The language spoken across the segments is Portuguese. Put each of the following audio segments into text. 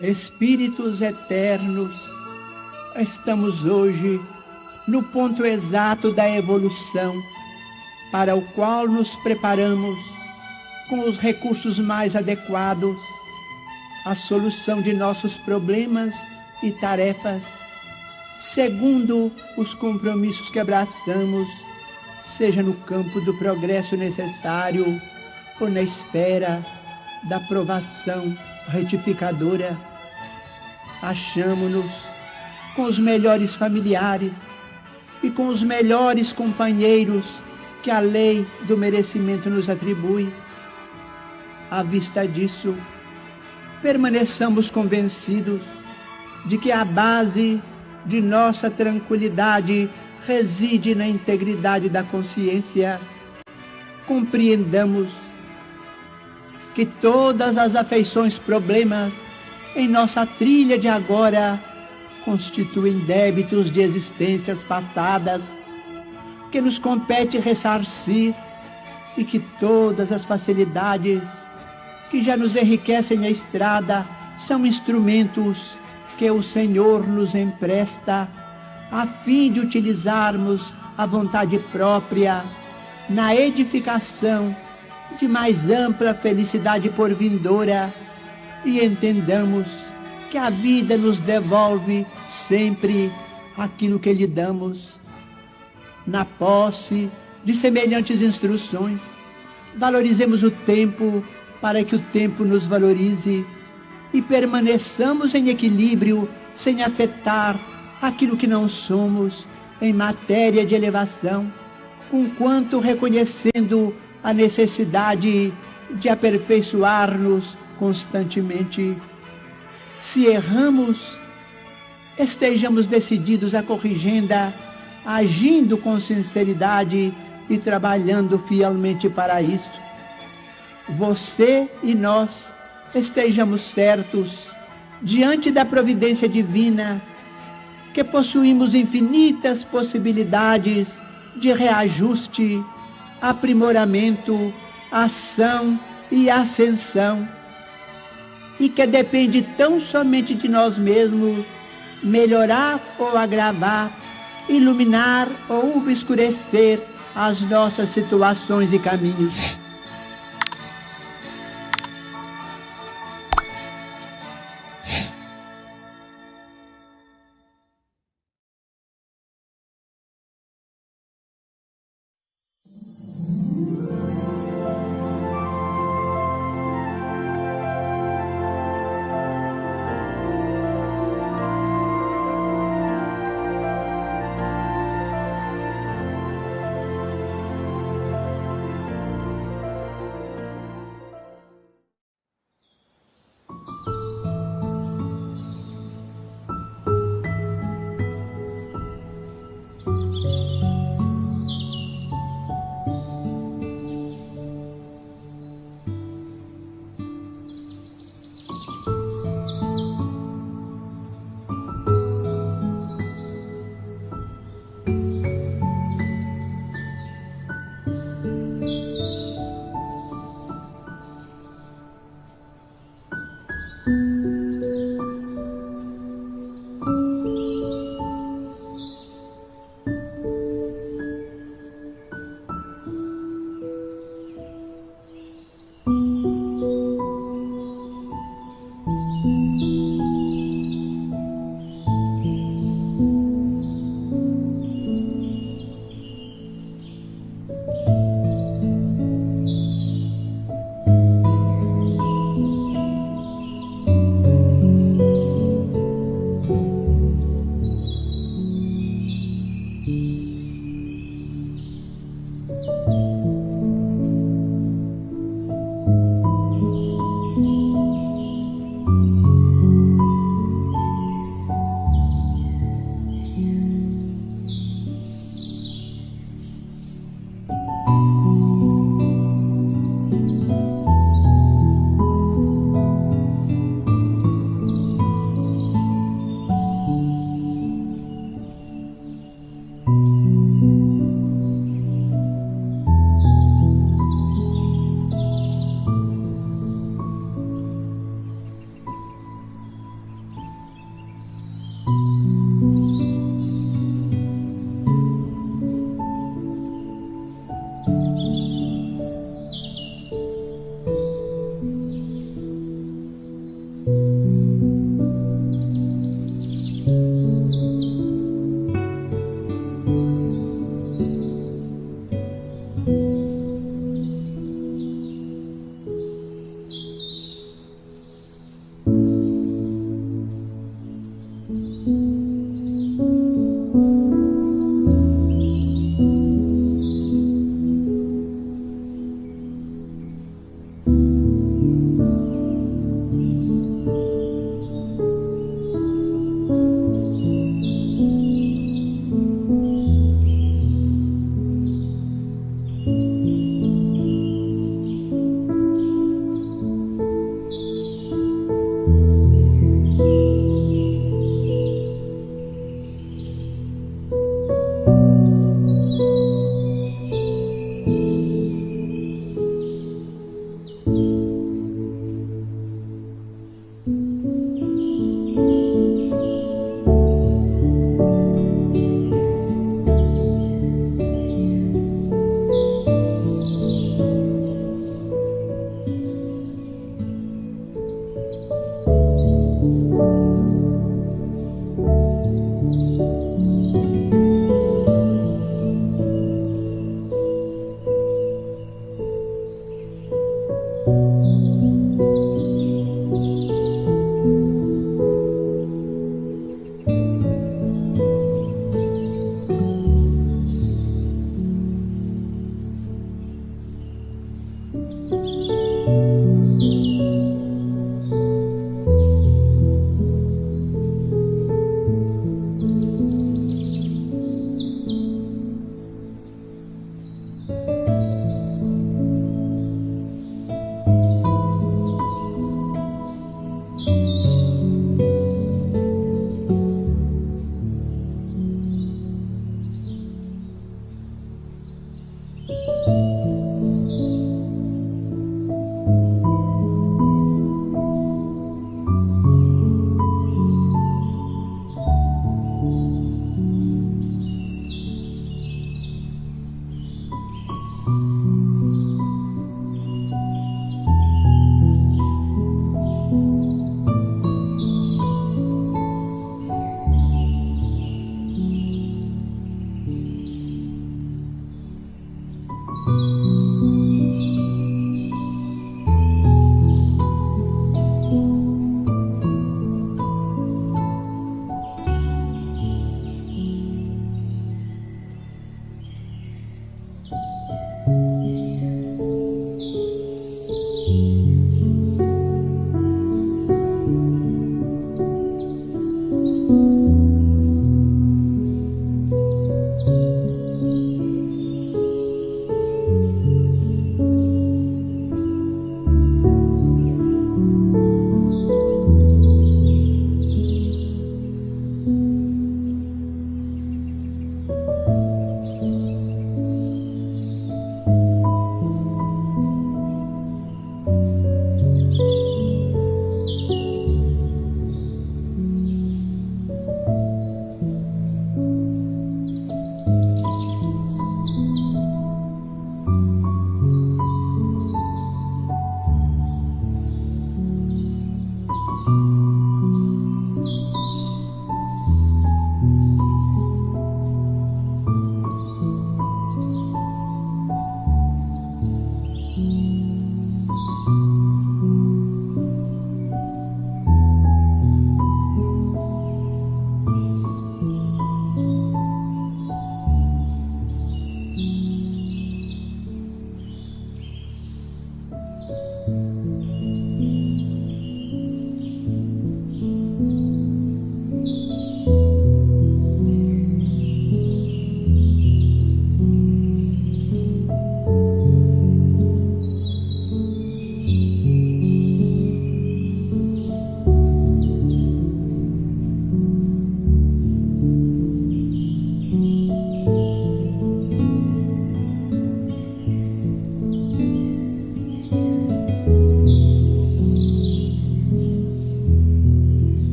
Espíritos eternos, estamos hoje no ponto exato da evolução, para o qual nos preparamos com os recursos mais adequados à solução de nossos problemas e tarefas, segundo os compromissos que abraçamos, seja no campo do progresso necessário ou na espera da provação retificadora. Achamo-nos com os melhores familiares e com os melhores companheiros que a lei do merecimento nos atribui. À vista disso, permaneçamos convencidos de que a base de nossa tranquilidade reside na integridade da consciência. Compreendamos que todas as afeições, problemas em nossa trilha de agora constituem débitos de existências passadas que nos compete ressarcir, e que todas as facilidades que já nos enriquecem a estrada são instrumentos que o Senhor nos empresta a fim de utilizarmos a vontade própria na edificação de mais ampla felicidade por vindoura, e entendamos que a vida nos devolve sempre aquilo que lhe damos. Na posse de semelhantes instruções, valorizemos o tempo para que o tempo nos valorize, e permaneçamos em equilíbrio sem afetar aquilo que não somos em matéria de elevação, conquanto reconhecendo a necessidade de aperfeiçoar-nos constantemente. Se erramos, estejamos decididos à corrigenda, agindo com sinceridade e trabalhando fielmente para isso. Você e nós estejamos certos, diante da providência divina, que possuímos infinitas possibilidades de reajuste, aprimoramento, ação e ascensão, e que depende tão somente de nós mesmos melhorar ou agravar, iluminar ou obscurecer as nossas situações e caminhos.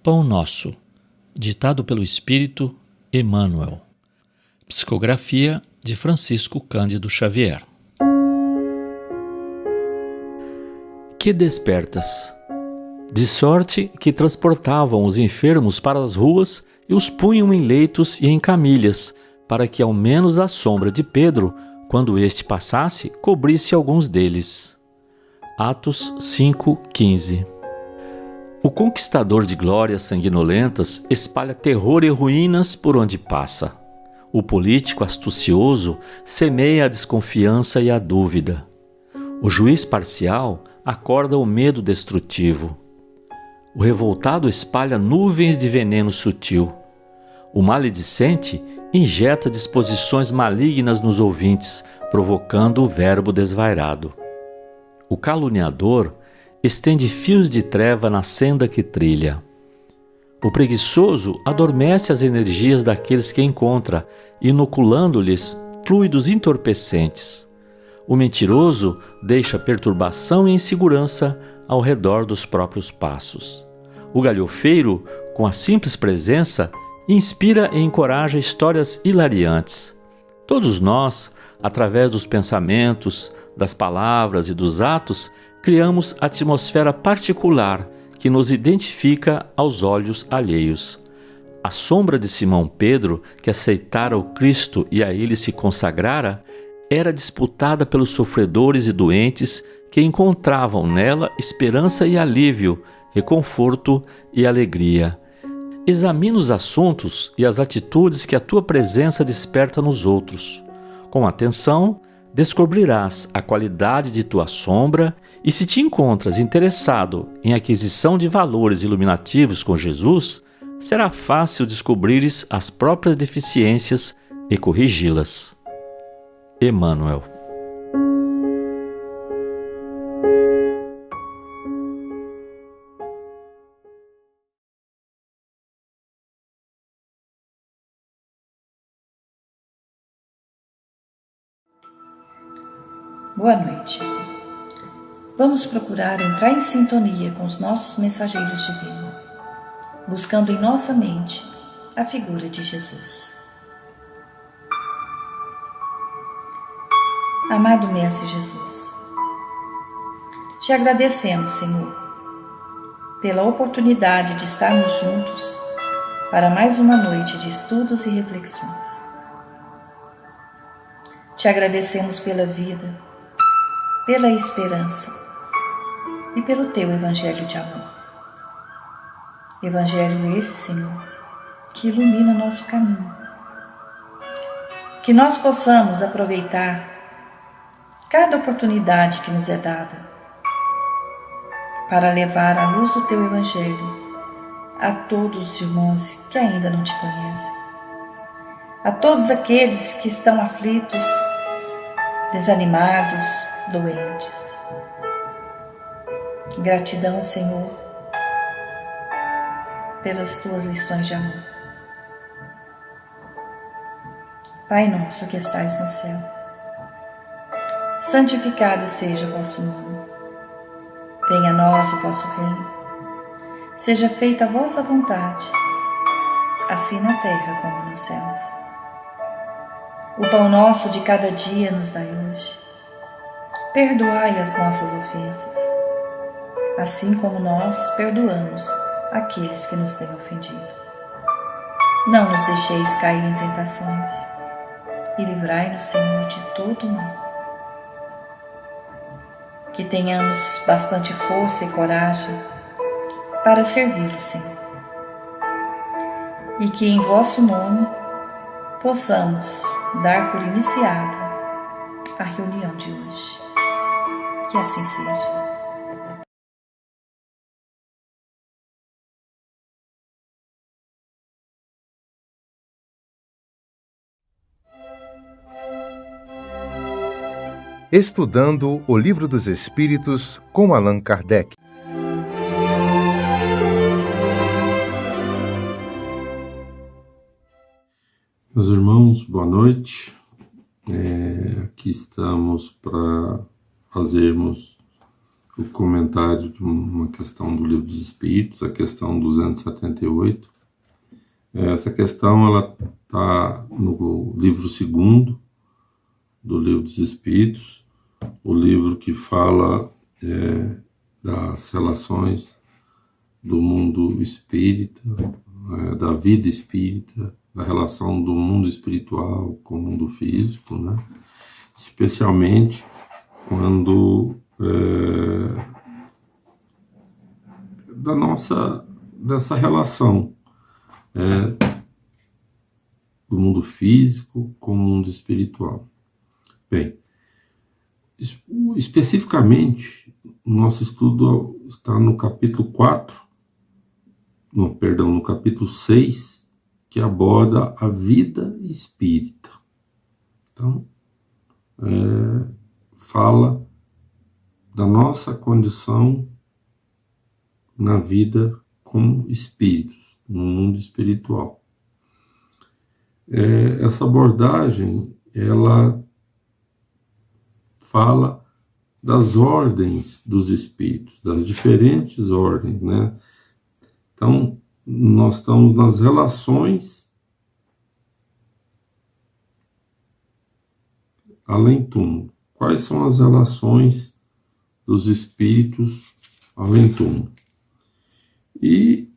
Pão Nosso, ditado pelo Espírito Emmanuel. Psicografia de Francisco Cândido Xavier. Que despertas! De sorte que transportavam os enfermos para as ruas e os punham em leitos e em camilhas, para que ao menos a sombra de Pedro, quando este passasse, cobrisse alguns deles. Atos 5:15. O conquistador de glórias sanguinolentas espalha terror e ruínas por onde passa. O político astucioso semeia a desconfiança e a dúvida. O juiz parcial acorda o medo destrutivo. O revoltado espalha nuvens de veneno sutil. O maledicente injeta disposições malignas nos ouvintes, provocando o verbo desvairado. O caluniador estende fios de treva na senda que trilha. O preguiçoso adormece as energias daqueles que encontra, inoculando-lhes fluidos entorpecentes. O mentiroso deixa perturbação e insegurança ao redor dos próprios passos. O galhofeiro, com a simples presença, inspira e encoraja histórias hilariantes. Todos nós, através dos pensamentos, das palavras e dos atos, criamos atmosfera particular que nos identifica aos olhos alheios. A sombra de Simão Pedro, que aceitara o Cristo e a ele se consagrara, era disputada pelos sofredores e doentes que encontravam nela esperança e alívio, reconforto e alegria. Examina os assuntos e as atitudes que a tua presença desperta nos outros. Com atenção, descobrirás a qualidade de tua sombra e, se te encontras interessado em aquisição de valores iluminativos com Jesus, será fácil descobrires as próprias deficiências e corrigi-las. Emmanuel. Boa noite. Vamos procurar entrar em sintonia com os nossos mensageiros divinos, buscando em nossa mente a figura de Jesus. Amado Mestre Jesus, te agradecemos, Senhor, pela oportunidade de estarmos juntos para mais uma noite de estudos e reflexões. Te agradecemos pela vida, pela esperança e pelo teu Evangelho de amor. Evangelho esse, Senhor, que ilumina nosso caminho. Que nós possamos aproveitar cada oportunidade que nos é dada para levar a luz do teu Evangelho a todos os irmãos que ainda não te conhecem, a todos aqueles que estão aflitos, desanimados, doentes. Gratidão, Senhor, pelas tuas lições de amor. Pai nosso que estais no céu, santificado seja o vosso nome. Venha a nós o vosso reino. Seja feita a vossa vontade, assim na terra como nos céus. O pão nosso de cada dia nos dai hoje. Perdoai as nossas ofensas, assim como nós perdoamos aqueles que nos têm ofendido. Não nos deixeis cair em tentações e livrai-nos, Senhor, de todo o mal. Que tenhamos bastante força e coragem para servi-lo, Senhor. E que em vosso nome possamos dar por iniciado a reunião de hoje. Que assim seja. Estudando o Livro dos Espíritos com Allan Kardec. Meus irmãos, boa noite. Aqui estamos para fazermos do comentário de uma questão do Livro dos Espíritos, a questão 278. Essa questão ela está no livro 2º do Livro dos Espíritos, o livro que fala das relações do mundo espírita, da vida espírita, da relação do mundo espiritual com o mundo físico, né? Especialmente quando dessa relação do mundo físico com o mundo espiritual. Bem, especificamente, o nosso estudo está no capítulo 6, que aborda a vida espírita. Então, fala da nossa condição na vida como espíritos, no mundo espiritual. Essa abordagem, ela fala das ordens dos espíritos, das diferentes ordens, né? Então, nós estamos nas relações além-túmulo. Quais são as relações dos espíritos além-túmulo? E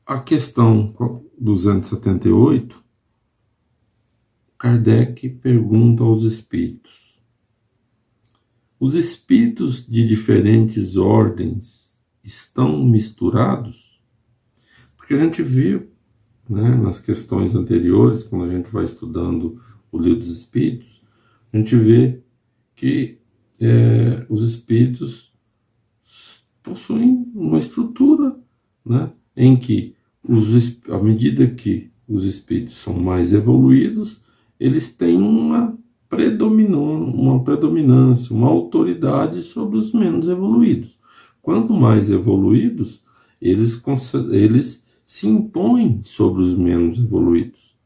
a questão 278, Kardec pergunta aos espíritos: os espíritos de diferentes ordens estão misturados? Porque a gente viu, né, nas questões anteriores, quando a gente vai estudando o Livro dos Espíritos, a gente vê que os espíritos possuem uma estrutura, né, em que, à medida que os espíritos são mais evoluídos, eles têm uma predominância, uma autoridade sobre os menos evoluídos. Quanto mais evoluídos, eles se impõem sobre os menos evoluídos.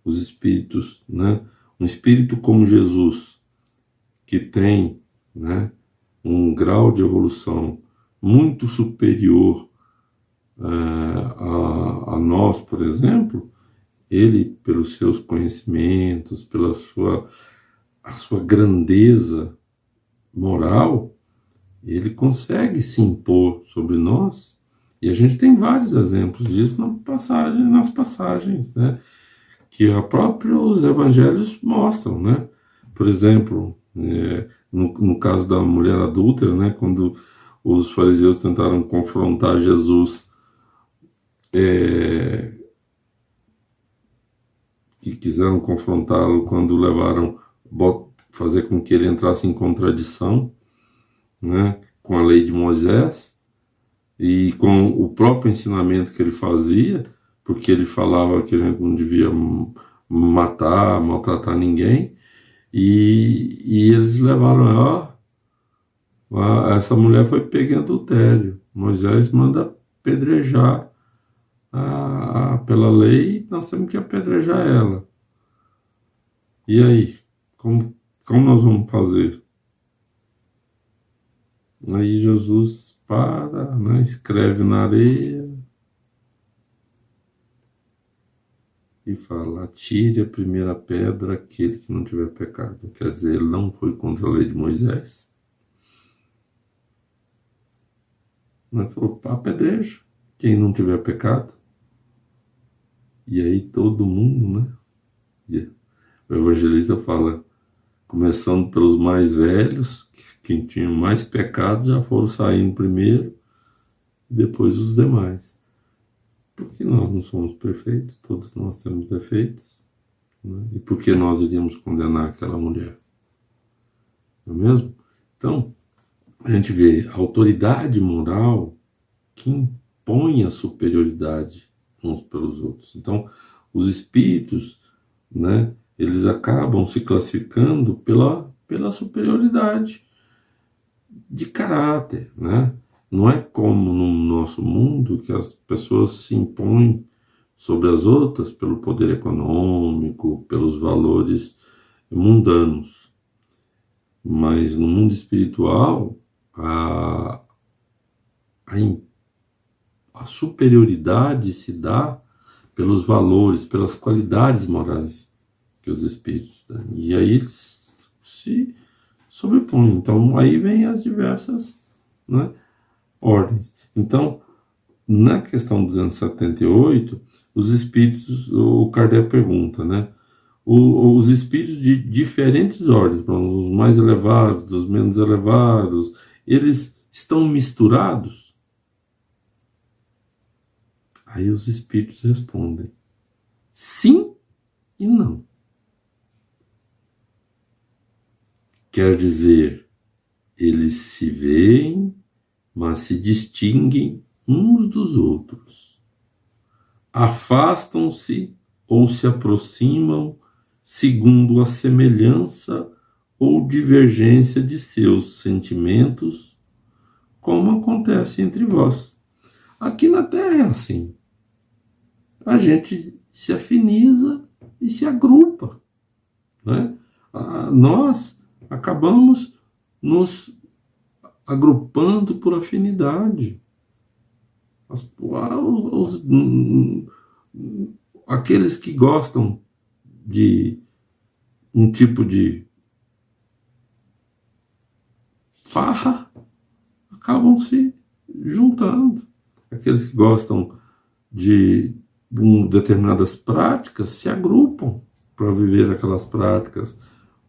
Os espíritos, né? Um espírito como Jesus, que tem, né, um grau de evolução muito superior a nós, por exemplo, ele, pelos seus conhecimentos, pela sua grandeza moral, ele consegue se impor sobre nós. E a gente tem vários exemplos disso nas passagens, né, que próprios evangelhos mostram, né? Por exemplo, no caso da mulher adúltera, né, quando os fariseus tentaram confrontar Jesus, que quiseram confrontá-lo quando fazer com que ele entrasse em contradição, né, com a lei de Moisés e com o próprio ensinamento que ele fazia, porque ele falava que a gente não devia matar, maltratar ninguém, e eles levaram, essa mulher foi pega em adultério, Moisés manda apedrejar pela lei, nós temos que apedrejar ela. E aí, como nós vamos fazer? Aí Jesus né, escreve na areia e fala: atire a primeira pedra aquele que não tiver pecado. Quer dizer, ele não foi contra a lei de Moisés. Mas falou: apedreja quem não tiver pecado. E aí todo mundo, né? E o evangelista fala, começando pelos mais velhos, quem tinha mais pecados já foram saindo primeiro, e depois os demais. Porque nós não somos perfeitos, todos nós temos defeitos, né? E por que nós iríamos condenar aquela mulher? Não é mesmo? Então, a gente vê a autoridade moral que impõe a superioridade uns pelos outros. Então, os espíritos, né, eles acabam se classificando pela superioridade de caráter, né? Não é como no nosso mundo que as pessoas se impõem sobre as outras pelo poder econômico, pelos valores mundanos. Mas no mundo espiritual, a, a superioridade se dá pelos valores, pelas qualidades morais que os espíritos têm. E aí eles se sobrepõem. Então, aí vem as diversas, né, ordens. Então, na questão 278, os espíritos, o Kardec pergunta, né, os espíritos de diferentes ordens, os mais elevados, os menos elevados, eles estão misturados? Aí os espíritos respondem: sim e não. Quer dizer, eles se veem, mas se distinguem uns dos outros. Afastam-se ou se aproximam segundo a semelhança ou divergência de seus sentimentos, como acontece entre vós. Aqui na Terra é assim. A gente se afiniza e se agrupa, né? Nós acabamos nos agrupando por afinidade. Aqueles que gostam de um tipo de farra acabam se juntando. Aqueles que gostam de determinadas práticas se agrupam para viver aquelas práticas.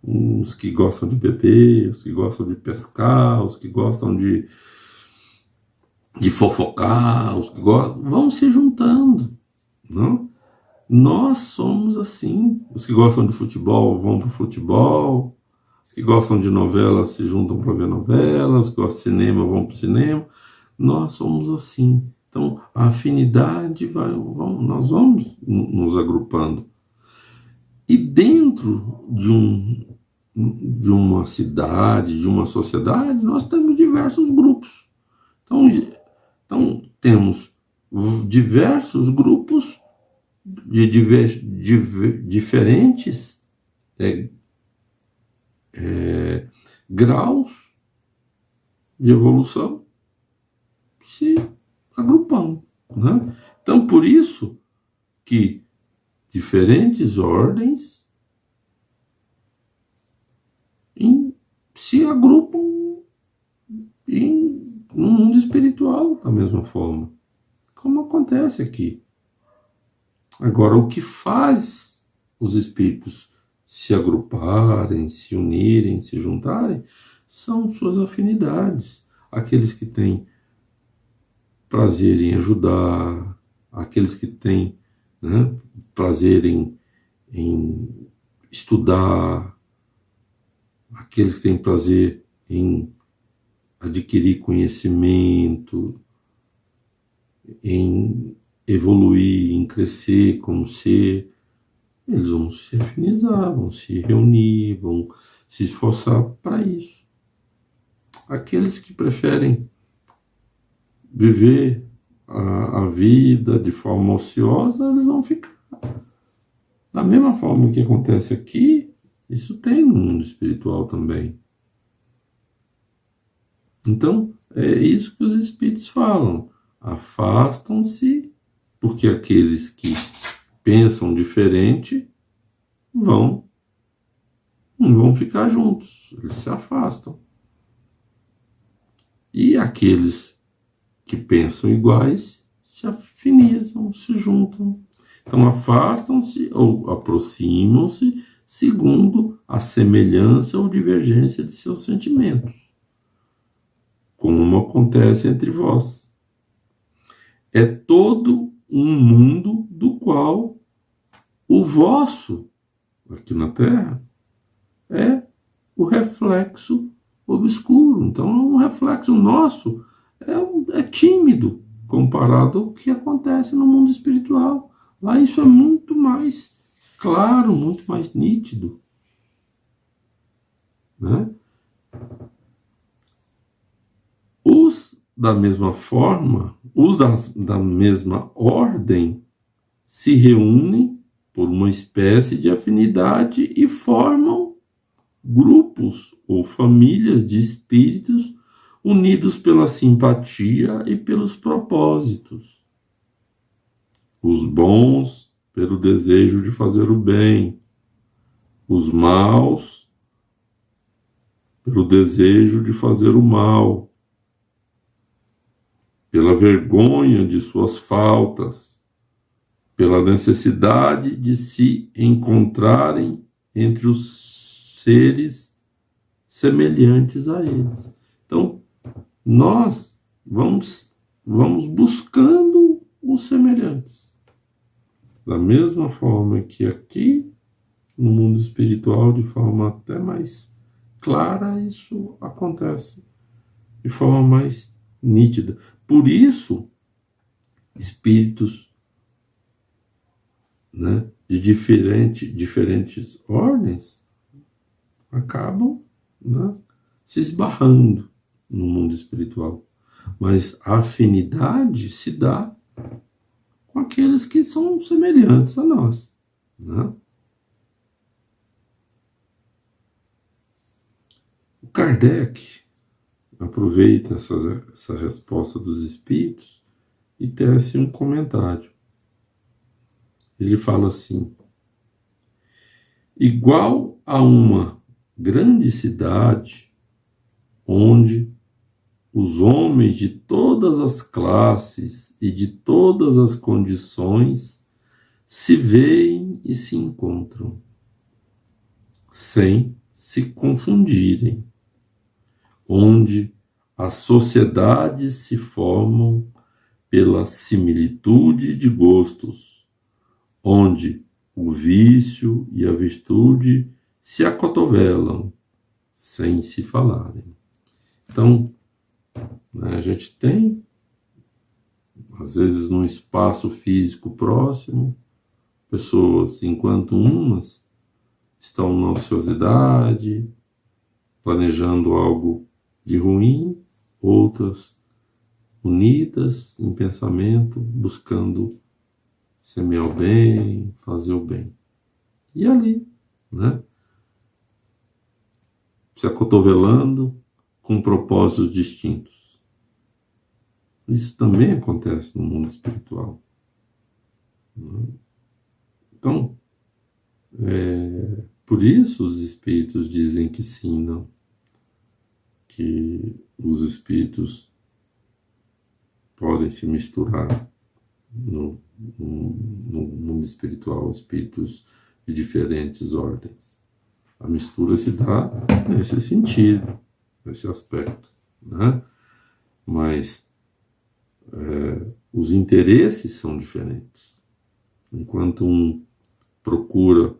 Os que gostam de beber, os que gostam de pescar, os que gostam de fofocar, os que gostam, vão se juntando, não? Nós somos assim. Os que gostam de futebol vão para o futebol, os que gostam de novela se juntam para ver novelas, os que gostam de cinema vão para o cinema. Nós somos assim. Então, a afinidade nós vamos nos agrupando. E dentro de uma cidade, de uma sociedade, nós temos diversos grupos. Então temos diversos grupos de diferentes graus de evolução se agrupando, né? Então, por isso que diferentes ordens se agrupam no mundo espiritual da mesma forma, como acontece aqui. Agora, o que faz os espíritos se agruparem, se unirem, se juntarem, são suas afinidades. Aqueles que têm prazer em ajudar, aqueles que têm, né, prazer em estudar, aqueles que têm prazer em adquirir conhecimento, em evoluir, em crescer como ser, eles vão se afinizar, vão se reunir, vão se esforçar para isso. Aqueles que preferem viver a vida de forma ociosa, eles vão ficar. Da mesma forma que acontece aqui, isso tem no mundo espiritual também. Então, é isso que os espíritos falam. Afastam-se, porque aqueles que pensam diferente não vão ficar juntos, eles se afastam. E aqueles que pensam iguais se afinizam, se juntam. Então, afastam-se ou aproximam-se segundo a semelhança ou divergência de seus sentimentos, como acontece entre vós. É todo um mundo do qual o vosso, aqui na Terra, é o reflexo obscuro. Então, um reflexo nosso é tímido comparado ao que acontece no mundo espiritual. Lá isso é muito mais claro, muito mais nítido, né? Os da mesma forma, os da mesma ordem se reúnem por uma espécie de afinidade e formam grupos ou famílias de espíritos unidos pela simpatia e pelos propósitos. Os bons pelo desejo de fazer o bem, os maus pelo desejo de fazer o mal, pela vergonha de suas faltas, pela necessidade de se encontrarem entre os seres semelhantes a eles. Então, nós vamos buscando os semelhantes. Da mesma forma que aqui, no mundo espiritual, de forma até mais clara, isso acontece de forma mais nítida. Por isso, espíritos, né, de diferentes ordens acabam, né, se esbarrando no mundo espiritual. Mas a afinidade se dá com aqueles que são semelhantes a nós, né? O Kardec aproveita essa resposta dos espíritos e tece um comentário. Ele fala assim: igual a uma grande cidade onde os homens de todas as classes e de todas as condições se veem e se encontram, sem se confundirem, onde as sociedades se formam pela similitude de gostos, onde o vício e a virtude se acotovelam, sem se falarem. Então, né, a gente tem, às vezes, num espaço físico próximo, pessoas, enquanto umas estão na ociosidade, planejando algo de ruim, outras unidas em pensamento, buscando semear o bem, fazer o bem. E ali, né, se acotovelando com propósitos distintos. Isso também acontece no mundo espiritual. Então, por isso os espíritos dizem que sim, não. Que os espíritos podem se misturar no mundo espiritual, espíritos de diferentes ordens. A mistura se dá nesse sentido, nesse aspecto, né? Mas os interesses são diferentes. Enquanto um procura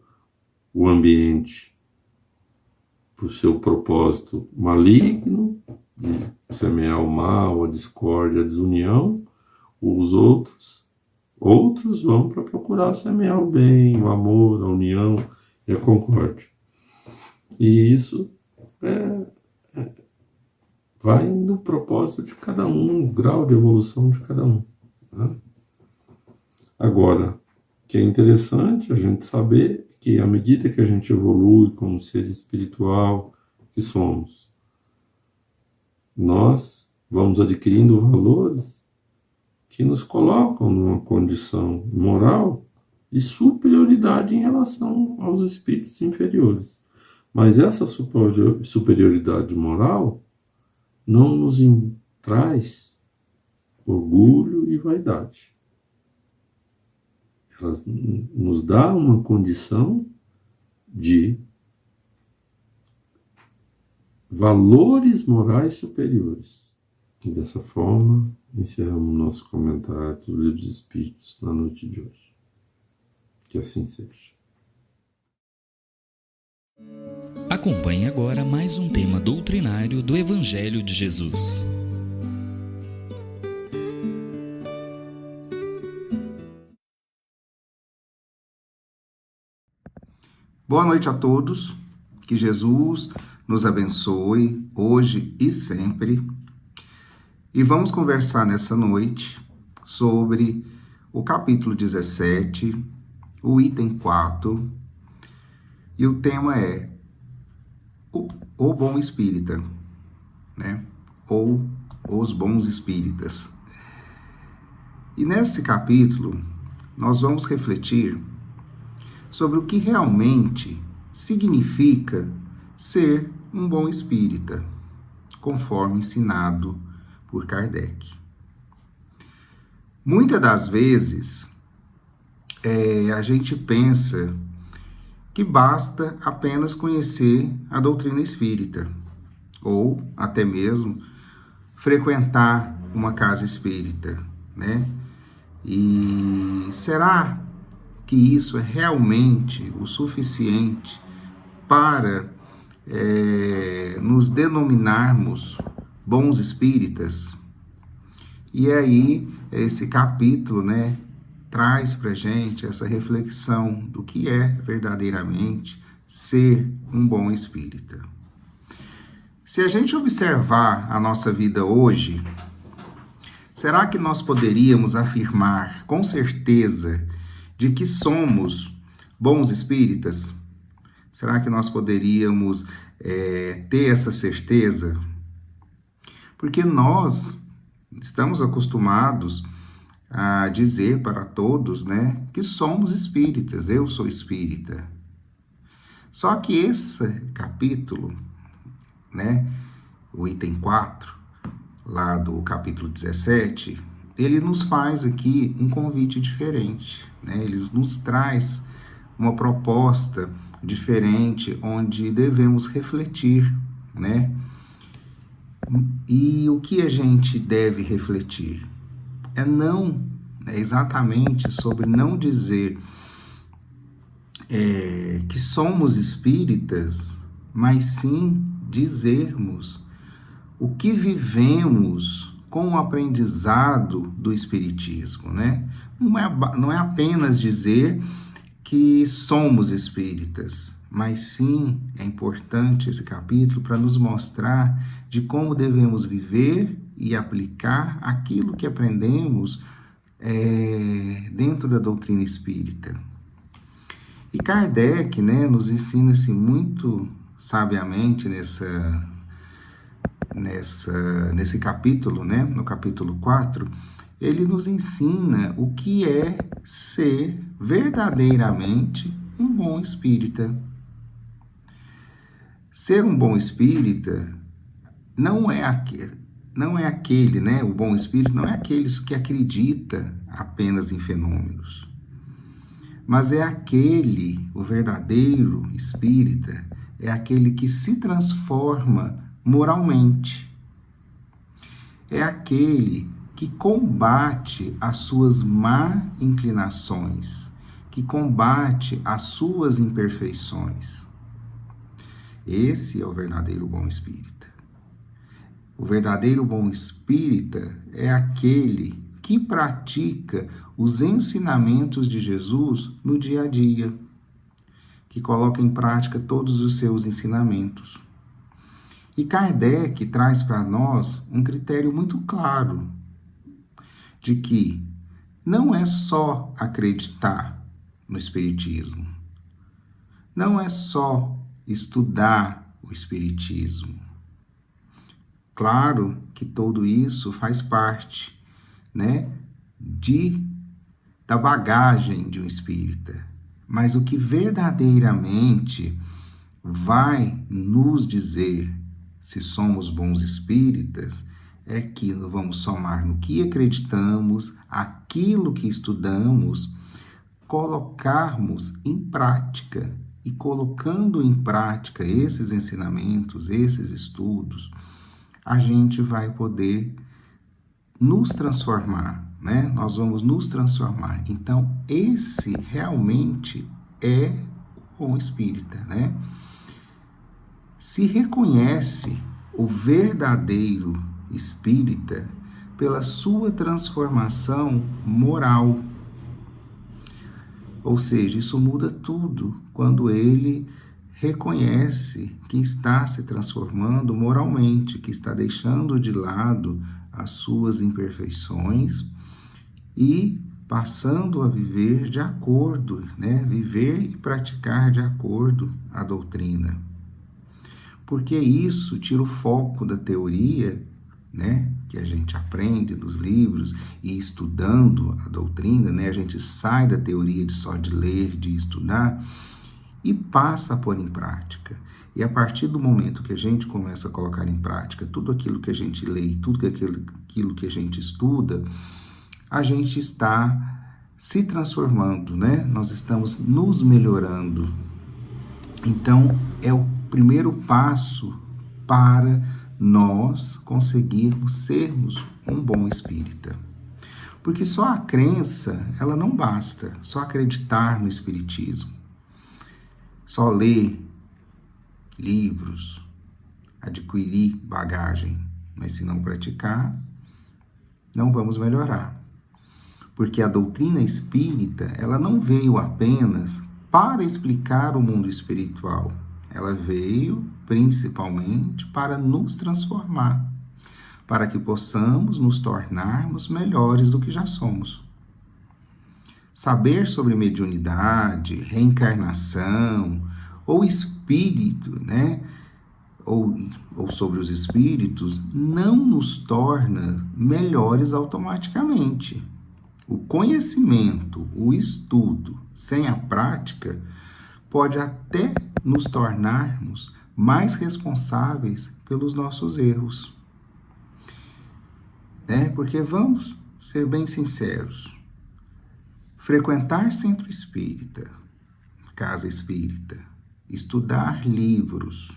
o ambiente para o seu propósito maligno, de semear o mal, a discórdia, a desunião, os outros vão para procurar semear o bem, o amor, a união e a concórdia. E isso vai no propósito de cada um, o grau de evolução de cada um, né? Agora, que é interessante a gente saber que à medida que a gente evolui como ser espiritual que somos, nós vamos adquirindo valores que nos colocam numa condição moral de superioridade em relação aos espíritos inferiores. Mas essa superioridade moral não nos traz orgulho e vaidade. Ela nos dá uma condição de valores morais superiores. E dessa forma, encerramos nosso comentário dos livros dos Espíritos na noite de hoje. Que assim seja. Acompanhe agora mais um tema doutrinário do Evangelho de Jesus. Boa noite a todos, que Jesus nos abençoe hoje e sempre. E vamos conversar nessa noite sobre o capítulo 17, o item 4, e o tema é o bom espírita, né? ou os bons espíritas. E nesse capítulo, nós vamos refletir sobre o que realmente significa ser um bom espírita, conforme ensinado por Kardec. Muitas das vezes, a gente pensa que basta apenas conhecer a doutrina espírita, ou até mesmo frequentar uma casa espírita, né? E será que isso é realmente o suficiente para nos denominarmos bons espíritas? E aí, esse capítulo, né, traz para a gente essa reflexão do que é verdadeiramente ser um bom espírita. Se a gente observar a nossa vida hoje, será que nós poderíamos afirmar com certeza de que somos bons espíritas? Será que nós poderíamos ter essa certeza? Porque nós estamos acostumados a dizer para todos, né, que somos espíritas, eu sou espírita. Só que esse capítulo, né, o item 4, lá do capítulo 17, ele nos faz aqui um convite diferente, né? Ele nos traz uma proposta diferente, onde devemos refletir, né? E o que a gente deve refletir? É exatamente sobre não dizer que somos espíritas, mas sim dizermos o que vivemos com o aprendizado do espiritismo, né? Não é apenas dizer que somos espíritas, mas sim é importante esse capítulo para nos mostrar de como devemos viver e aplicar aquilo que aprendemos dentro da doutrina espírita. E Kardec, né, nos ensina assim, muito sabiamente nesse capítulo, né, no capítulo 4, ele nos ensina o que é ser verdadeiramente um bom espírita. Ser um bom espírita não é aquele, né, o bom espírito não é aquele que acredita apenas em fenômenos, mas é o verdadeiro espírita, é aquele que se transforma moralmente. É aquele que combate as suas má inclinações, que combate as suas imperfeições. Esse é o verdadeiro bom espírita. O verdadeiro bom espírita é aquele que pratica os ensinamentos de Jesus no dia a dia, que coloca em prática todos os seus ensinamentos. E Kardec traz para nós um critério muito claro de que não é só acreditar no Espiritismo, não é só estudar o Espiritismo. Claro que tudo isso faz parte, né, da bagagem de um espírita, mas o que verdadeiramente vai nos dizer se somos bons espíritas é que vamos somar no que acreditamos, aquilo que estudamos, colocarmos em prática. E colocando em prática esses ensinamentos, esses estudos, a gente vai poder nos transformar, né? Nós vamos nos transformar. Então, esse realmente é o bom espírita, né? Se reconhece o verdadeiro espírita pela sua transformação moral. Ou seja, isso muda tudo quando ele reconhece que está se transformando moralmente, que está deixando de lado as suas imperfeições e passando a viver de acordo, né? Viver e praticar de acordo à doutrina. Porque isso tira o foco da teoria né, que a gente aprende nos livros e estudando a doutrina, né, a gente sai da teoria só de ler, de estudar e passa a pôr em prática. E a partir do momento que a gente começa a colocar em prática tudo aquilo que a gente lê, tudo aquilo que a gente estuda, a gente está se transformando, né? Nós estamos nos melhorando. Então, é o primeiro passo para nós conseguirmos sermos um bom espírita. Porque só a crença, ela não basta, só acreditar no espiritismo, só ler livros, adquirir bagagem, mas se não praticar, não vamos melhorar. Porque a doutrina espírita, ela não veio apenas para explicar o mundo espiritual, ela veio principalmente para nos transformar, para que possamos nos tornarmos melhores do que já somos. Saber sobre mediunidade, reencarnação, ou espírito, né? Ou sobre os espíritos, não nos torna melhores automaticamente. O conhecimento, o estudo, sem a prática, pode até nos tornarmos mais responsáveis pelos nossos erros. Porque vamos ser bem sinceros. Frequentar centro espírita, casa espírita, estudar livros,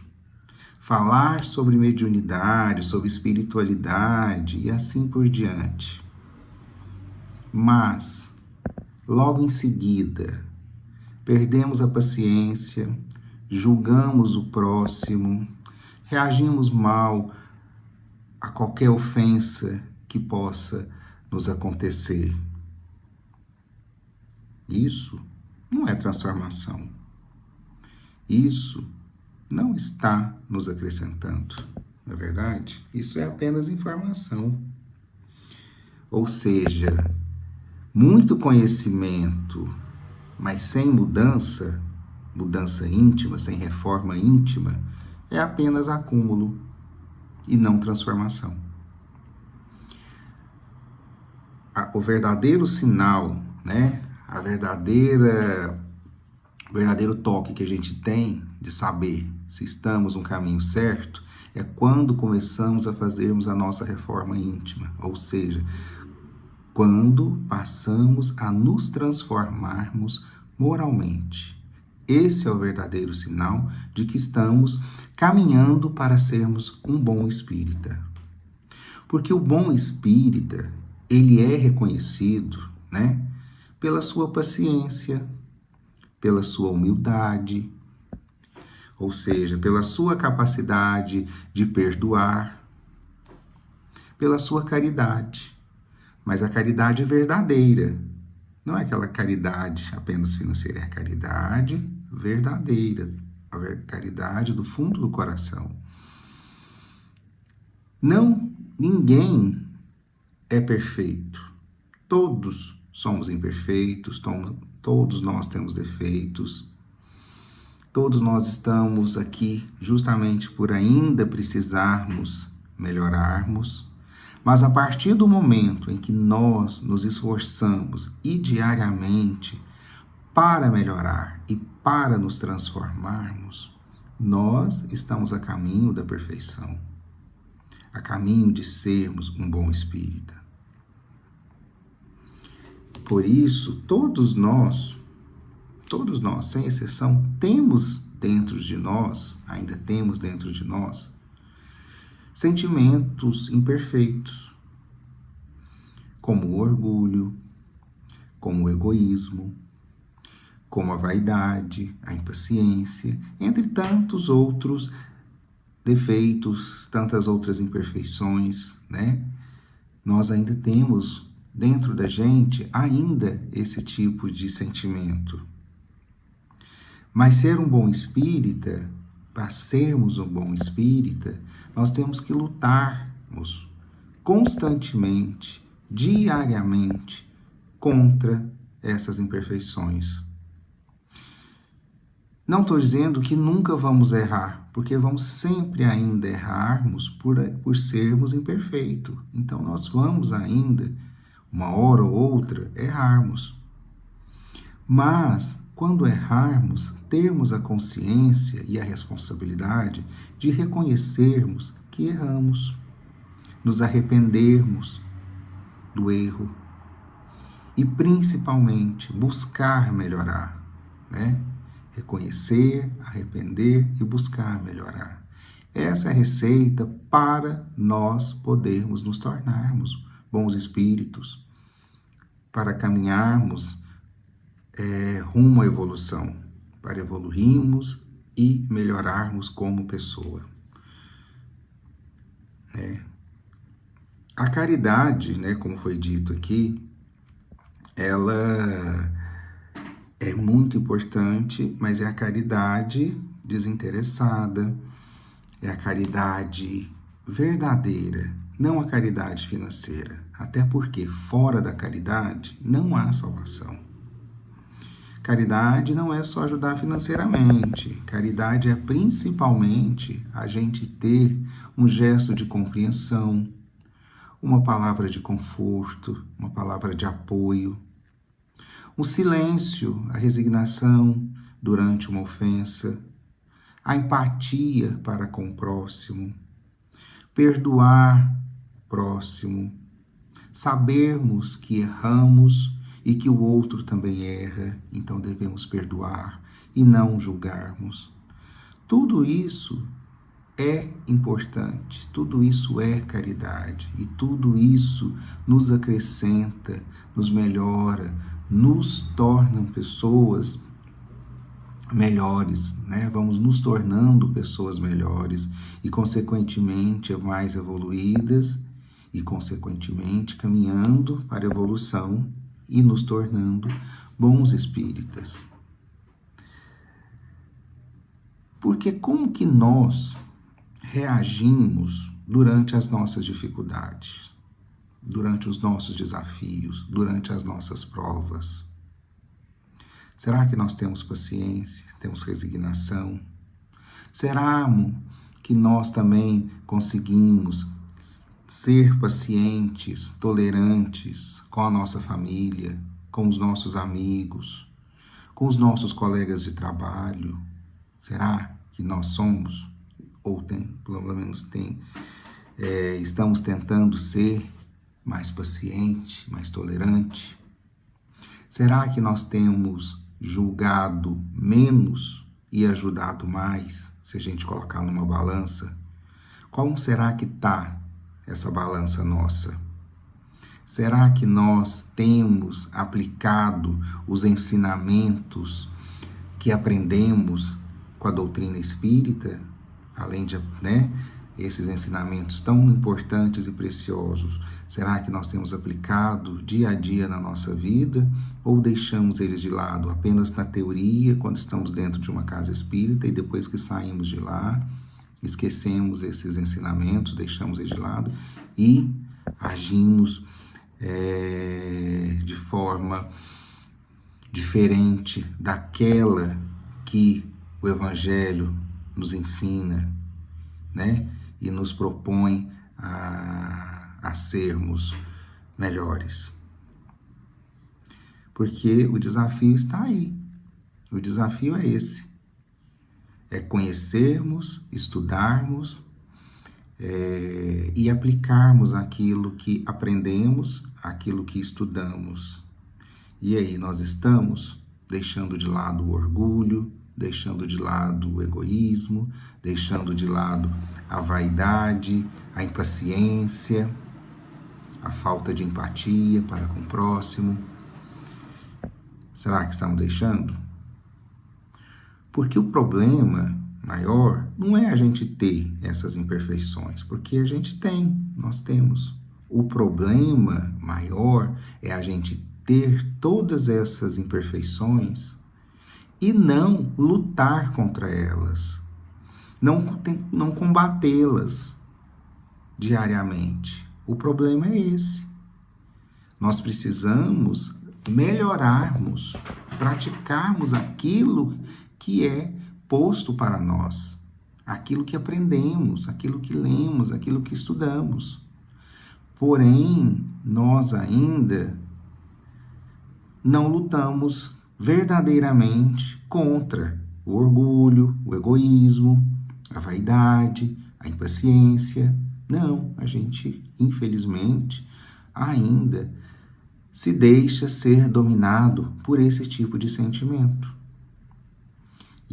falar sobre mediunidade, sobre espiritualidade e assim por diante. Mas, logo em seguida, perdemos a paciência, julgamos o próximo, reagimos mal a qualquer ofensa que possa nos acontecer. Isso não é transformação. Isso não está nos acrescentando, não é verdade? Isso é apenas informação. Ou seja, muito conhecimento, mas sem mudança íntima, sem reforma íntima, é apenas acúmulo e não transformação. O verdadeiro sinal, né? O verdadeiro toque que a gente tem de saber se estamos no caminho certo é quando começamos a fazermos a nossa reforma íntima, ou seja, quando passamos a nos transformarmos moralmente. Esse é o verdadeiro sinal de que estamos caminhando para sermos um bom espírita. Porque o bom espírita, ele é reconhecido, né, pela sua paciência, pela sua humildade, ou seja, pela sua capacidade de perdoar, pela sua caridade. Mas a caridade verdadeira, não é aquela caridade apenas financeira, é a caridade verdadeira, a caridade do fundo do coração. Ninguém é perfeito. Todos somos imperfeitos, todos nós temos defeitos. Todos nós estamos aqui justamente por ainda precisarmos melhorarmos. Mas a partir do momento em que nós nos esforçamos e diariamente para melhorar e para nos transformarmos, nós estamos a caminho da perfeição, a caminho de sermos um bom espírita. Por isso, todos nós, sem exceção, ainda temos dentro de nós, sentimentos imperfeitos, como o orgulho, como o egoísmo, como a vaidade, a impaciência, entre tantos outros defeitos, tantas outras imperfeições, né? Nós ainda temos dentro da gente ainda esse tipo de sentimento. Mas ser um bom espírita, para sermos um bom espírita, nós temos que lutarmos constantemente, diariamente, contra essas imperfeições. Não estou dizendo que nunca vamos errar, porque vamos sempre ainda errarmos por sermos imperfeitos. Então nós vamos ainda, uma hora ou outra, errarmos. Mas, quando errarmos, termos a consciência e a responsabilidade de reconhecermos que erramos, nos arrependermos do erro e, principalmente, buscar melhorar, né? Reconhecer, arrepender e buscar melhorar. Essa é a receita para nós podermos nos tornarmos bons espíritos, para caminharmos rumo à evolução, para evoluirmos e melhorarmos como pessoa. A caridade, né, como foi dito aqui, ela é muito importante, mas é a caridade desinteressada, é a caridade verdadeira, não a caridade financeira. Até porque fora da caridade não há salvação. Caridade não é só ajudar financeiramente. Caridade é principalmente a gente ter um gesto de compreensão, uma palavra de conforto, uma palavra de apoio, o silêncio, a resignação durante uma ofensa, a empatia para com o próximo, perdoar o próximo, sabermos que erramos e que o outro também erra, então devemos perdoar e não julgarmos. Tudo isso é importante, tudo isso é caridade e tudo isso nos acrescenta, nos melhora, nos tornam pessoas melhores, né? Vamos nos tornando pessoas melhores e, consequentemente, mais evoluídas e, consequentemente, caminhando para a evolução e nos tornando bons espíritas. Porque como que nós reagimos durante as nossas dificuldades, durante os nossos desafios, durante as nossas provas? Será que nós temos paciência, temos resignação? Será que nós também conseguimos ser pacientes, tolerantes com a nossa família, com os nossos amigos, com os nossos colegas de trabalho? Será que nós somos, ou pelo menos estamos tentando ser mais paciente, mais tolerante? Será que nós temos julgado menos e ajudado mais, se a gente colocar numa balança? Como será que está essa balança nossa? Será que nós temos aplicado os ensinamentos que aprendemos com a doutrina espírita, além de, esses ensinamentos tão importantes e preciosos? Será que nós temos aplicado dia a dia na nossa vida ou deixamos eles de lado apenas na teoria, quando estamos dentro de uma casa espírita, e depois que saímos de lá, esquecemos esses ensinamentos, deixamos eles de lado e agimos de forma diferente daquela que o Evangelho nos ensina, né? E nos propõe a sermos melhores. Porque o desafio está aí. O desafio é esse. É conhecermos, estudarmos e aplicarmos aquilo que aprendemos, aquilo que estudamos. E aí nós estamos deixando de lado o orgulho, deixando de lado o egoísmo, deixando de lado a vaidade, a impaciência, a falta de empatia para com o próximo. Será que estamos deixando? Porque o problema maior não é a gente ter essas imperfeições, porque a gente nós temos. O problema maior é a gente ter todas essas imperfeições e não lutar contra elas, não combatê-las diariamente. O problema é esse. Nós precisamos melhorarmos, praticarmos aquilo que é posto para nós, aquilo que aprendemos, aquilo que lemos, aquilo que estudamos. Porém, nós ainda não lutamos verdadeiramente contra o orgulho, o egoísmo, a vaidade, a impaciência. Não, a gente, infelizmente, ainda se deixa ser dominado por esse tipo de sentimento.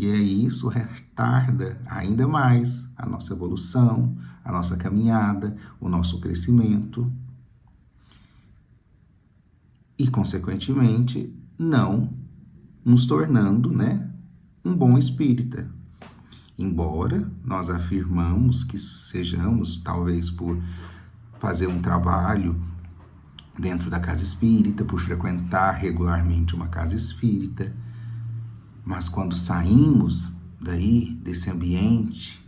E isso retarda ainda mais a nossa evolução, a nossa caminhada, o nosso crescimento e, consequentemente, não nos tornando, um bom espírita. Embora nós afirmamos que sejamos, talvez por fazer um trabalho dentro da casa espírita, por frequentar regularmente uma casa espírita, mas quando saímos daí, desse ambiente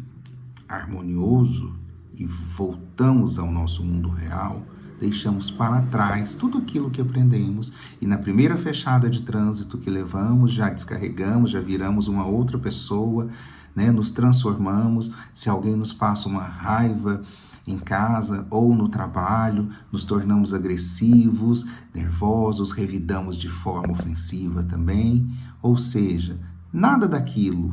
harmonioso e voltamos ao nosso mundo real, deixamos para trás tudo aquilo que aprendemos e na primeira fechada de trânsito que levamos, já descarregamos, já viramos uma outra pessoa, nos transformamos. Se alguém nos passa uma raiva em casa ou no trabalho, nos tornamos agressivos, nervosos, revidamos de forma ofensiva também. Ou seja, nada daquilo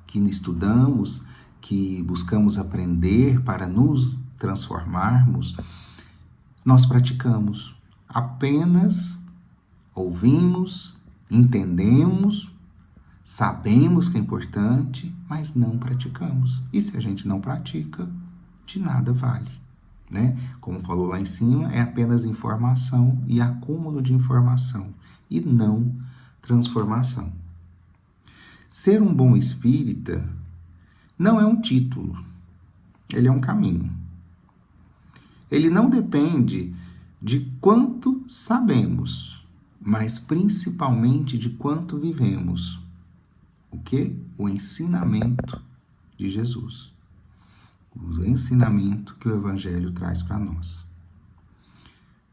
que estudamos, que buscamos aprender para nos transformarmos, nós praticamos. Apenas ouvimos, entendemos, sabemos que é importante, mas não praticamos. E se a gente não pratica, de nada vale, Como falou lá em cima, é apenas informação e acúmulo de informação, e não transformação. Ser um bom espírita não é um título, ele é um caminho. Ele não depende de quanto sabemos, mas principalmente de quanto vivemos. O quê? O ensinamento de Jesus. O ensinamento que o Evangelho traz para nós.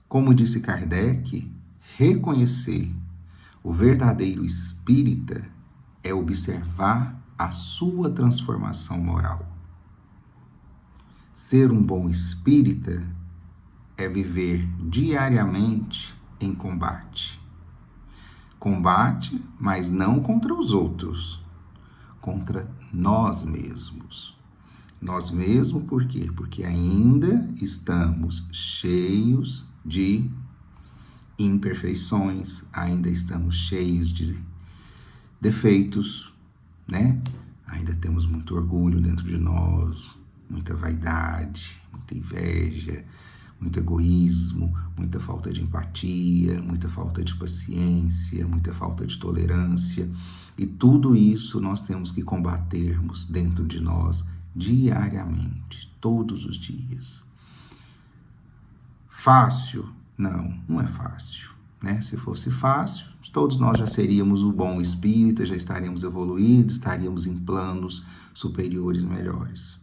Como disse Kardec, reconhecer o verdadeiro espírita é observar a sua transformação moral. Ser um bom espírita é viver diariamente em combate. Combate, mas não contra os outros, contra nós mesmos. Nós mesmos, por quê? Porque ainda estamos cheios de imperfeições, ainda estamos cheios de defeitos, Ainda temos muito orgulho dentro de nós, muita vaidade, muita inveja, muito egoísmo, muita falta de empatia, muita falta de paciência, muita falta de tolerância. E tudo isso nós temos que combatermos dentro de nós diariamente, todos os dias. Fácil? Não é fácil, Se fosse fácil, todos nós já seríamos o bom espírita, já estaríamos evoluídos, estaríamos em planos superiores melhores.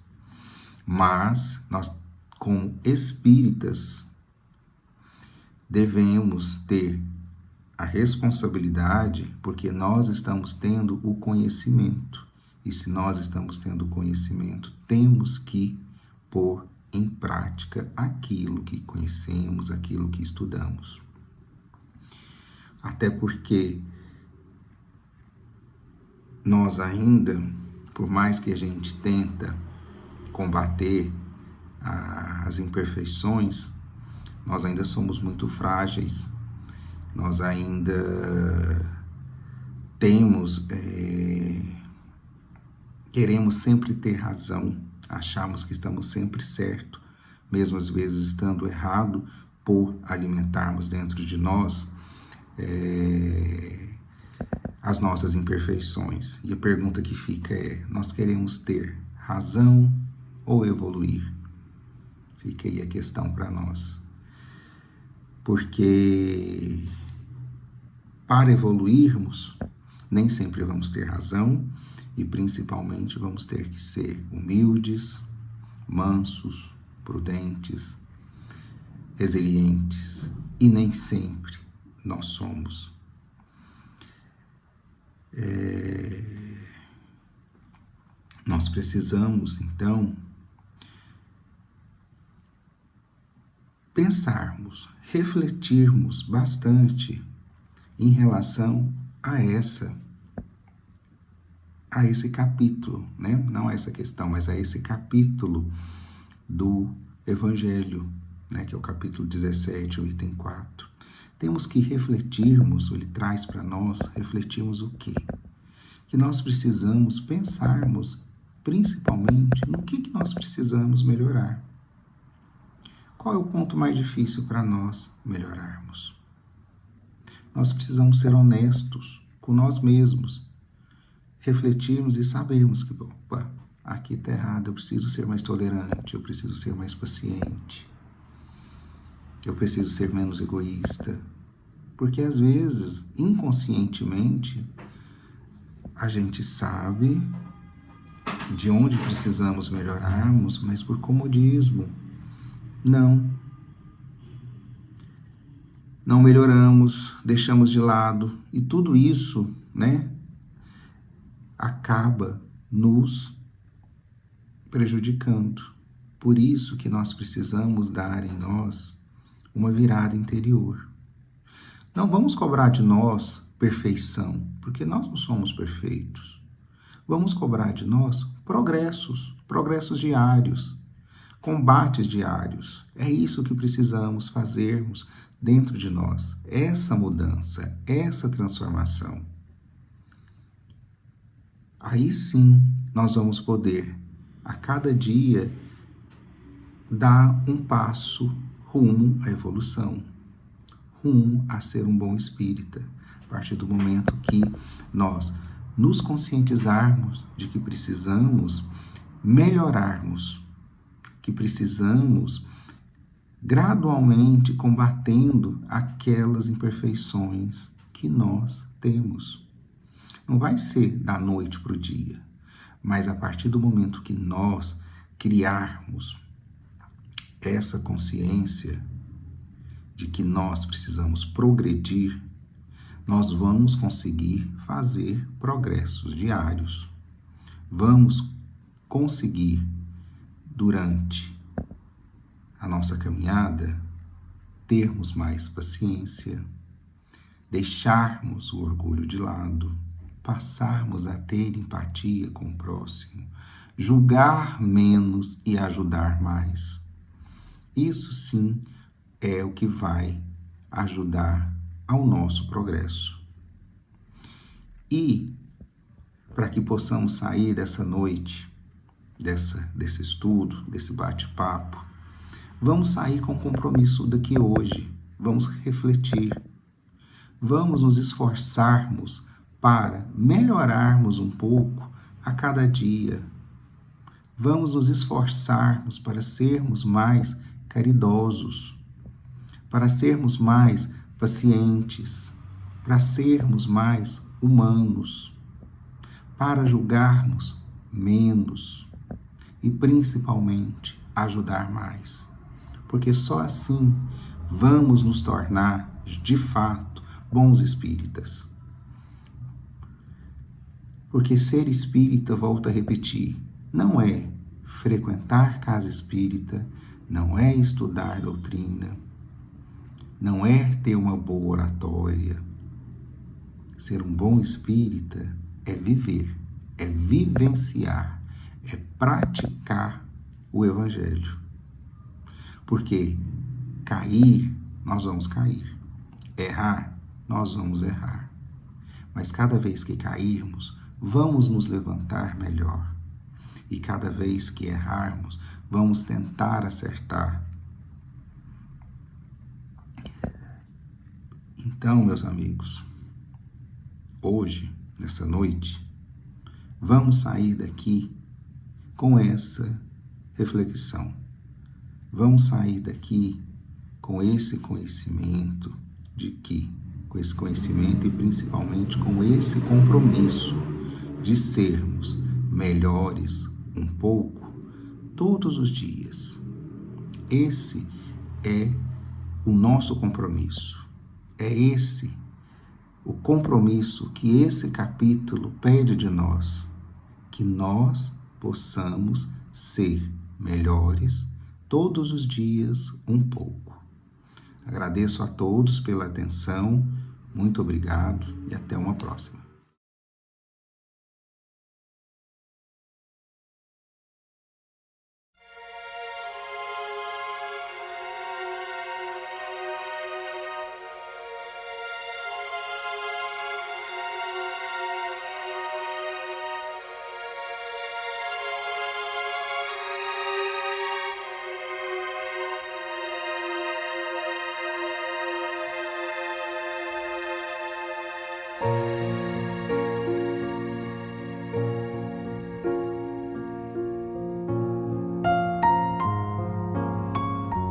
Mas nós, como espíritas, devemos ter a responsabilidade, porque nós estamos tendo o conhecimento. E se nós estamos tendo o conhecimento, temos que pôr em prática aquilo que conhecemos, aquilo que estudamos. Até porque nós ainda, por mais que a gente tenta combater as imperfeições, nós ainda somos muito frágeis, nós ainda queremos sempre ter razão, achamos que estamos sempre certo, mesmo às vezes estando errado, por alimentarmos dentro de nós as nossas imperfeições. E a pergunta que fica é: nós queremos ter razão ou evoluir? Fica aí a questão para nós. Porque para evoluirmos, nem sempre vamos ter razão e principalmente vamos ter que ser humildes, mansos, prudentes, resilientes, e nem sempre nós somos. Nós precisamos, então, pensarmos, refletirmos bastante em relação a esse capítulo, né? Não a essa questão, mas a esse capítulo do Evangelho, né? Que é o capítulo 17, o item 4. Temos que refletirmos, ele traz para nós, refletirmos o quê? Que nós precisamos pensarmos, principalmente, no que nós precisamos melhorar. Qual é o ponto mais difícil para nós melhorarmos? Nós precisamos ser honestos com nós mesmos, refletirmos e sabermos que, opa, aqui está errado, eu preciso ser mais tolerante, eu preciso ser mais paciente, eu preciso ser menos egoísta. Porque às vezes, inconscientemente, a gente sabe de onde precisamos melhorarmos, mas por comodismo, não melhoramos, deixamos de lado, e tudo isso, né, acaba nos prejudicando. Por isso que nós precisamos dar em nós uma virada interior. Não vamos cobrar de nós perfeição, porque nós não somos perfeitos. Vamos cobrar de nós progressos diários, combates diários. É isso que precisamos fazermos dentro de nós, essa mudança, essa transformação. Aí sim, nós vamos poder, a cada dia, dar um passo rumo à evolução, rumo a ser um bom espírita, a partir do momento que nós nos conscientizarmos de que precisamos melhorarmos, que precisamos gradualmente combatendo aquelas imperfeições que nós temos. Não vai ser da noite para o dia, mas a partir do momento que nós criarmos essa consciência de que nós precisamos progredir, nós vamos conseguir fazer progressos diários. Vamos conseguir, durante a nossa caminhada, termos mais paciência, deixarmos o orgulho de lado, passarmos a ter empatia com o próximo, julgar menos e ajudar mais. Isso sim é o que vai ajudar ao nosso progresso. E, para que possamos sair dessa noite, desse estudo, desse bate-papo, vamos sair com compromisso daqui hoje, vamos refletir, vamos nos esforçarmos para melhorarmos um pouco a cada dia. Vamos nos esforçarmos para sermos mais caridosos, para sermos mais pacientes, para sermos mais humanos, para julgarmos menos e, principalmente, ajudar mais. Porque só assim vamos nos tornar, de fato, bons espíritas. Porque ser espírita, volto a repetir, não é frequentar casa espírita, não é estudar doutrina, não é ter uma boa oratória. Ser um bom espírita é viver, é vivenciar, é praticar o Evangelho. Porque cair, nós vamos cair. Errar, nós vamos errar. Mas cada vez que cairmos, vamos nos levantar melhor. E cada vez que errarmos, vamos tentar acertar. Então, meus amigos, hoje, nessa noite, vamos sair daqui com essa reflexão. Vamos sair daqui com esse conhecimento com esse conhecimento e principalmente com esse compromisso de sermos melhores um pouco todos os dias. Esse é o nosso compromisso. É esse o compromisso que esse capítulo pede de nós, que nós possamos ser melhores todos os dias um pouco. Agradeço a todos pela atenção, muito obrigado e até uma próxima.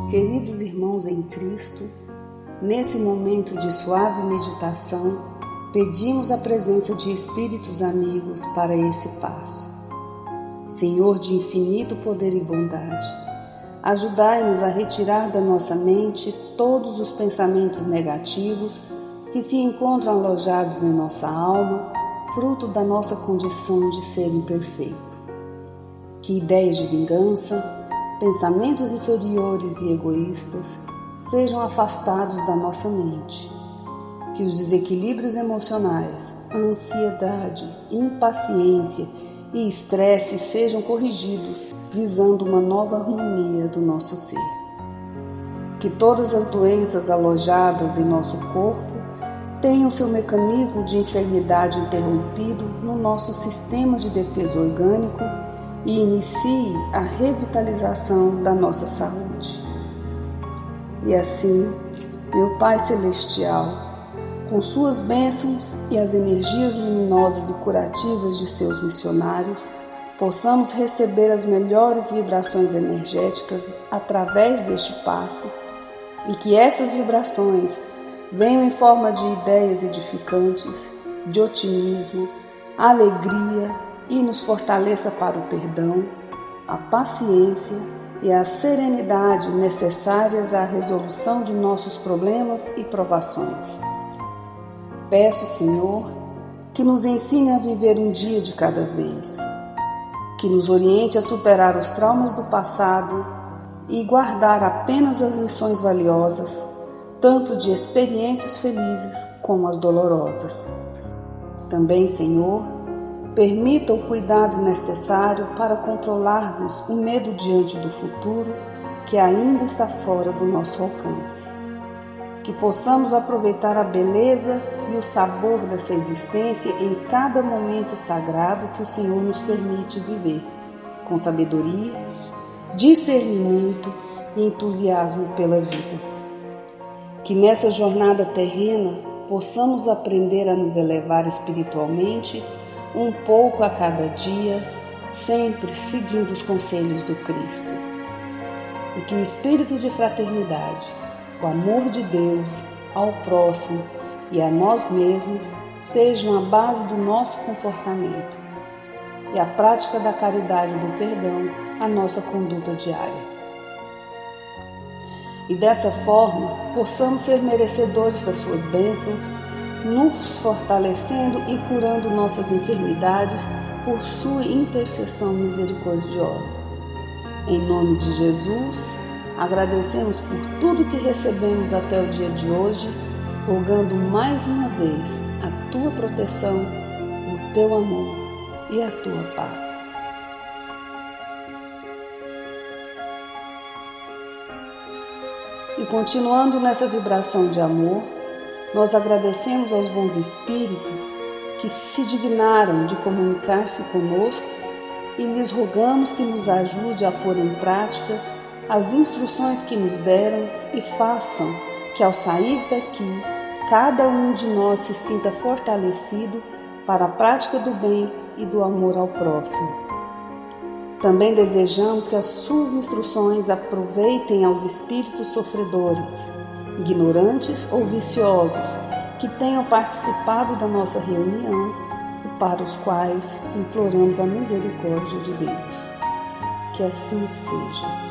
Queridos irmãos em Cristo, nesse momento de suave meditação, pedimos a presença de espíritos amigos para esse passe. Senhor de infinito poder e bondade, ajudai-nos a retirar da nossa mente todos os pensamentos negativos que se encontram alojados em nossa alma, fruto da nossa condição de ser imperfeito. Que ideias de vingança, pensamentos inferiores e egoístas sejam afastados da nossa mente. Que os desequilíbrios emocionais, ansiedade, impaciência e estresse sejam corrigidos, visando uma nova harmonia do nosso ser. Que todas as doenças alojadas em nosso corpo tenham seu mecanismo de enfermidade interrompido no nosso sistema de defesa orgânico e inicie a revitalização da nossa saúde. E assim, meu Pai Celestial, com suas bênçãos e as energias luminosas e curativas de seus missionários, possamos receber as melhores vibrações energéticas através deste passe e que essas vibrações venham em forma de ideias edificantes, de otimismo, alegria, e nos fortaleça para o perdão, a paciência e a serenidade necessárias à resolução de nossos problemas e provações. Peço, Senhor, que nos ensine a viver um dia de cada vez, que nos oriente a superar os traumas do passado e guardar apenas as lições valiosas, tanto de experiências felizes como as dolorosas. Também, Senhor, permita o cuidado necessário para controlarmos o medo diante do futuro que ainda está fora do nosso alcance. Que possamos aproveitar a beleza e o sabor dessa existência em cada momento sagrado que o Senhor nos permite viver, com sabedoria, discernimento e entusiasmo pela vida. Que nessa jornada terrena possamos aprender a nos elevar espiritualmente um pouco a cada dia, sempre seguindo os conselhos do Cristo. E que o espírito de fraternidade, o amor de Deus ao próximo e a nós mesmos sejam a base do nosso comportamento e a prática da caridade e do perdão a nossa conduta diária. E dessa forma possamos ser merecedores das suas bênçãos, nos fortalecendo e curando nossas enfermidades por sua intercessão misericordiosa. Em nome de Jesus, agradecemos por tudo que recebemos até o dia de hoje, rogando mais uma vez a tua proteção, o teu amor e a tua paz. E continuando nessa vibração de amor, nós agradecemos aos bons espíritos que se dignaram de comunicar-se conosco e lhes rogamos que nos ajude a pôr em prática as instruções que nos deram e façam que ao sair daqui, cada um de nós se sinta fortalecido para a prática do bem e do amor ao próximo. Também desejamos que as suas instruções aproveitem aos espíritos sofredores, ignorantes ou viciosos, que tenham participado da nossa reunião e para os quais imploramos a misericórdia de Deus. Que assim seja.